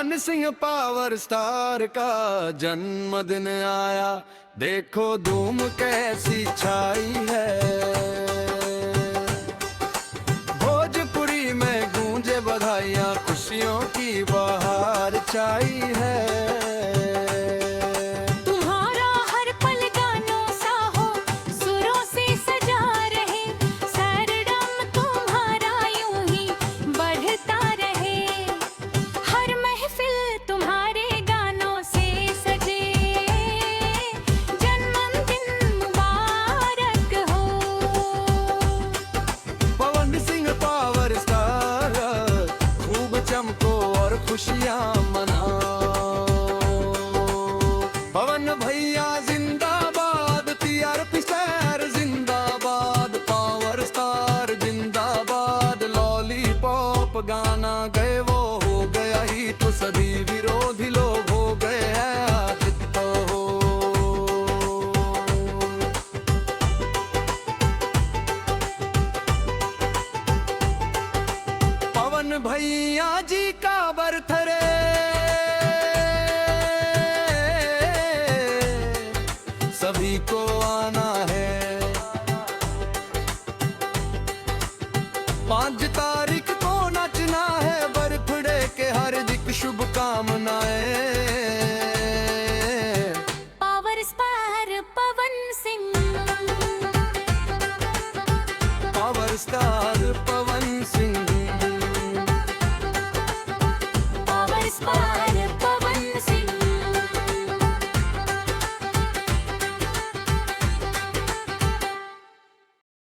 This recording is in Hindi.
पवन सिंह पावर स्टार का जन्मदिन आया, देखो धूम कैसी छाई है। भोजपुरी में गूंजे बधाइयाँ, खुशियों की बहार छाई है। चमको और खुशियाँ मनाओ। पवन भैया जिंदाबाद, टीआरपी स्टार जिंदाबाद, पावर स्टार जिंदाबाद। लॉलीपॉप गाना गए वो हो गया ही, तो सभी विरोधी लोग हो गए हैं आदित हो। पवन भैया जी का बर्थडे सभी को आना है। 5 तारीख को नाचना है, बर्थडे के हार्दिक शुभकामनाएं। Power star Pawan Singh, power star Pawan Singh.